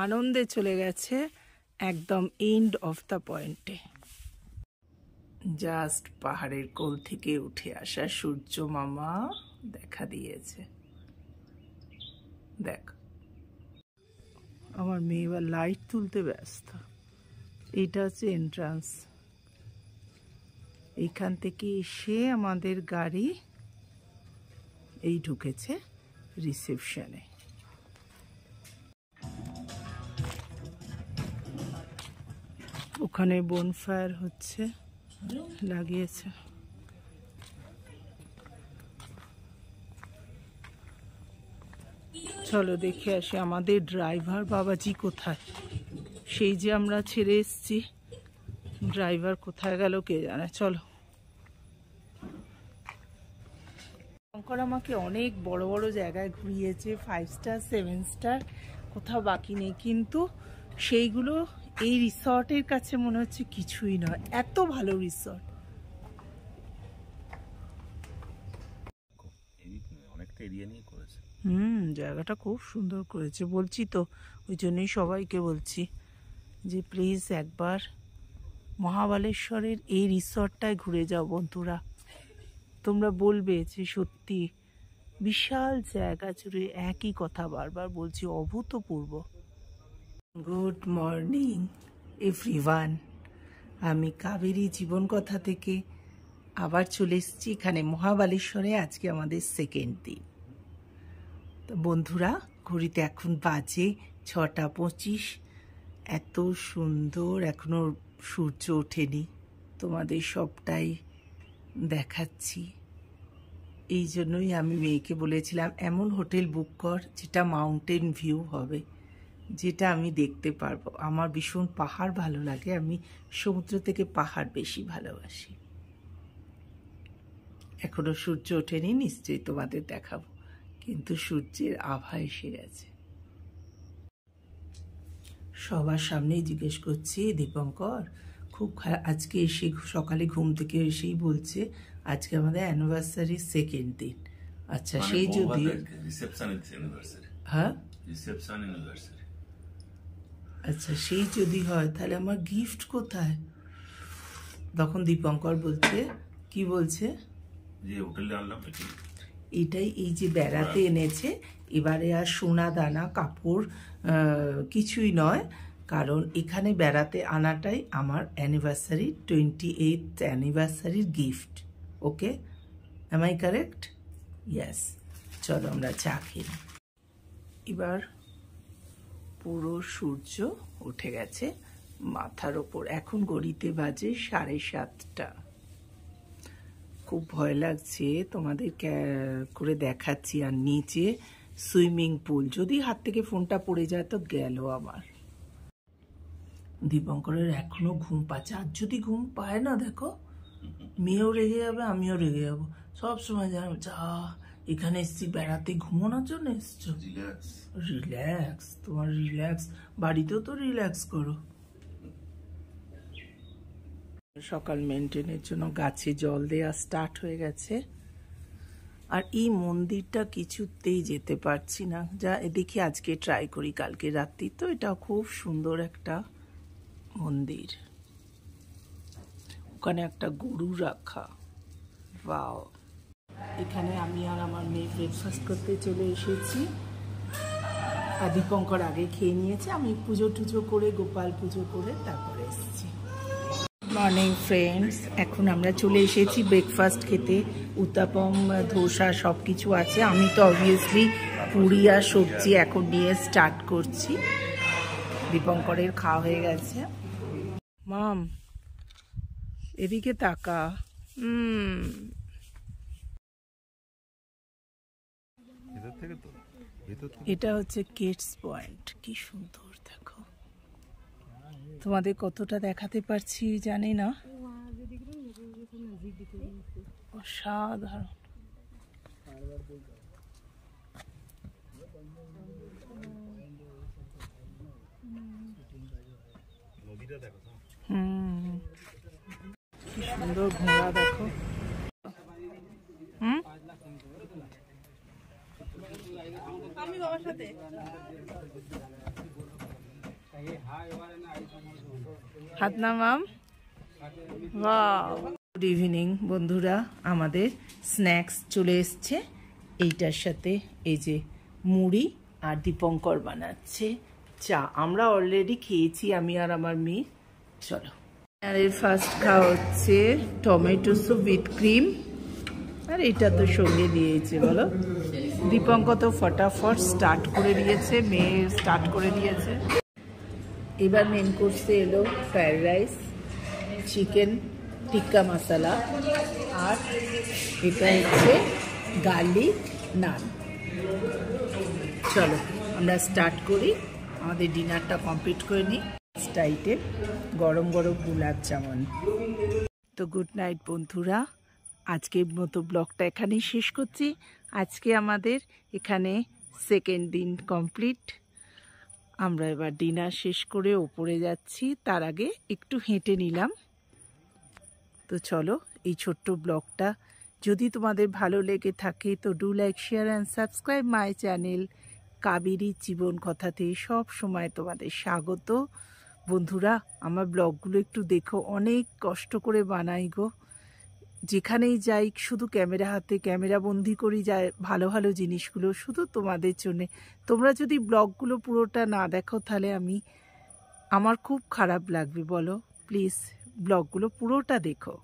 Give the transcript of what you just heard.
আনন্দে চলে গেছে একদম এন্ড অফ দ্য পয়েন্টে। জাস্ট পাহাড়ের কোল থেকে উঠে আসা সূর্য মামা দেখা দিয়েছে। দেখ, আমার মেয়ে এবার লাইট তুলতে ব্যস্ত। এইটা হচ্ছে এন্ট্রান্স। এইখান থেকে এসে আমাদের গাড়ি এই ঢুকেছে রিসেপশনে। ওখানে বনফায়ার হচ্ছে, লাগিয়েছে। চলো দেখে আসি আমাদের ড্রাইভার বাবাজি কোথায়। সেই যে আমরা ছেড়ে এসছি, ড্রাইভার কোথায় গেল কে জানে। চলো। শঙ্কর আমাকে অনেক বড় বড় জায়গায় ঘুরিয়েছে, 5 স্টার 7 স্টার, কোথাও বাকি নেই, কিন্তু সেইগুলো এই রিসর্টের কাছে মনে হচ্ছে কিছুই নয়। এত ভালো রিসর্ট। জায়গাটা খুব সুন্দর করেছে, বলছি তো। ওই জন্যই সবাইকে বলছি যে প্লিজ একবার মহাবালেশ্বরের এই রিসর্টটায় ঘুরে যাও বন্ধুরা। তোমরা বলবে যে সত্যি বিশাল জায়গা জুড়ে একই কথা বারবার বলছি, অভূতপূর্ব। Good morning everyone. আমি কাবেরী জীবন কথা থেকে আবার চলে এসেছি এখানে মহাবালেশ্বরে। আজকে আমাদের সেকেন্ড দিন। তো বন্ধুরা, ঘড়িতে এখন বাজে 6:25। এত সুন্দর, এখনো সূর্য ওঠেনি। তোমাদের সবটাই দেখাচ্ছি। এই জন্যই আমি মেয়েকে বলেছিলাম এমন হোটেল বুক কর যেটা মাউন্টেন ভিউ হবে, যেটা আমি দেখতে পারবো। আমার ভীষণ পাহাড় ভালো লাগে, আমি সমুদ্র থেকে পাহাড় বেশি ভালোবাসি। এখনো সূর্য ওঠেনি, নিশ্চয়ই তোমাদের দেখাবো, কিন্তু সূর্যের আভা এসে গেছে। সবার সামনেই জিজ্ঞেস করছি, দীপঙ্কর খুব আজকে এসে সকালে ঘুম থেকে এসেই বলছে আজকে আমাদের অ্যানিভার্সারির সেকেন্ড দিন। আচ্ছা, সেই যদি হ্যাঁ, আচ্ছা সেই যদি হয় তাহলে আমার গিফট কোথায়? তখন দীপঙ্কর বলছে, কি বলছে, যে হোটেলে আনলাম এটাই, এই যে বেড়াতে এনেছে। এবারে আর সোনা দানা কাপড় কিছুই নয়, কারণ এখানে বেড়াতে আনাটাই আমার অ্যানিভার্সারি, 28th অ্যানিভার্সারির গিফট। Okay, am I correct? Yes. চলো আমরা চা খেয়ে। এবার পুরো সূর্য উঠে গেছে মাথার ওপর। এখন ঘড়িতে বাজে 7:30। খুব ভয় লাগছে, তোমাদের করে দেখাচ্ছি। আর নিচে সুইমিং পুল, যদি হাত থেকে ফোনটা পড়ে যায় তো গেল আমার। দীপঙ্করের এখনো ঘুম পাচ্ছে, আর যদি ঘুম পায় না, দেখো মেয়েও রেগে যাবে, আমিও রেগে যাবো। সবসময় জানো, যা এখানে এসছি বেড়াতে, ঘুমানোর জন্য এসছো। রিল্যাক্স, তোমার রিল্যাক্স, বাড়িতেও তো রিল্যাক্স করো। সকাল মেনটেনের জন্য গাছে জল দেওয়া স্টার্ট হয়ে গেছে। আর এই মন্দিরটা কিছুতেই যেতে পারছি না, যা দেখি আজকে ট্রাই করি, কালকে রাত্রি তো। এটা খুব সুন্দর একটা মন্দির, ওখানে একটা গরু রাখা। ওয়াও। এখানে আমি আর আমার মেয়ে ব্রেকফাস্ট করতে চলে এসেছি। আর দীপঙ্কর আগে খেয়ে নিয়েছে, আমি পুজো টুজো করে, গোপাল পুজো করে তারপরে এসেছি। মর্নিং ফ্রেন্ডস, এখন আমরা চলে এসেছি ব্রেকফাস্ট খেতে। উত্তাপম, ধোসা সব কিছু আছে। আমি তো অবভিয়াসলি পুরি আর সবজি এখন নিয়ে স্টার্ট করছি। দীপঙ্করের খাওয়া হয়ে গেছে। মাম, এদিকে তাকা। এটা হচ্ছে কিডস পয়েন্ট। কি সুন্দর দেখো। তোমাদের কতটা দেখাতে পারছি জানি না, অসাধারণ। কি সুন্দর ঘোড়া দেখো। আমি বাবার সাথে হাত নামাম। গুড ইভিনিং বন্ধুরা, আমাদের স্ন্যাক্স চলে এসছে। এইটার সাথে এই যে মুড়ি আর দীপঙ্কর বানাচ্ছে চা। আমরা অলরেডি খেয়েছি, আমি আর আমার মেয়ে। চলো, আর এর ফার্স্ট খাওয়া হচ্ছে টমেটো স্যুপ উইথ ক্রিম। আর এটা তো সঙ্গে দিয়েছে, বলো দীপঙ্কর তো ফটাফট স্টার্ট করে দিয়েছে, মেয়ে স্টার্ট করে দিয়েছে। এবার মেন কোর্সে এলো ফ্রাইড রাইস, চিকেন টিক্কা মশলা, আর এটা হচ্ছে গার্লিক নান। চলো আমরা স্টার্ট করি, আমাদের ডিনারটা কমপ্লিট করে নিই। স্টাইটে গরম গরম গোলাপ জামুন। তো গুড নাইট বন্ধুরা, আজকের মতো ব্লগটা এখানেই শেষ করছি। আজকে আমাদের এখানে সেকেন্ড দিন কমপ্লিট। আমরা এবার ডিনার শেষ করে ওপরে যাচ্ছি, তার আগে একটু হেঁটে নিলাম। তো চলো, এই ছোট্ট ব্লগটা যদি তোমাদের ভালো লেগে থাকে তো do like, share and subscribe my channel Kaberi জীবন কথাতে। সব সময় তোমাদের স্বাগত বন্ধুরা। আমার ব্লগগুলো একটু দেখো, অনেক কষ্ট করে বানাই গো। যেখানেই যাই শুধু ক্যামেরা হাতে ক্যামেরা বন্দি করি যায় ভালো ভালো জিনিসগুলো শুধু তোমাদের জন্যে। তোমরা যদি ব্লগগুলো পুরোটা না দেখো তাহলে আমার খুব খারাপ লাগবে, বলো প্লিজ ব্লগগুলো পুরোটা দেখো।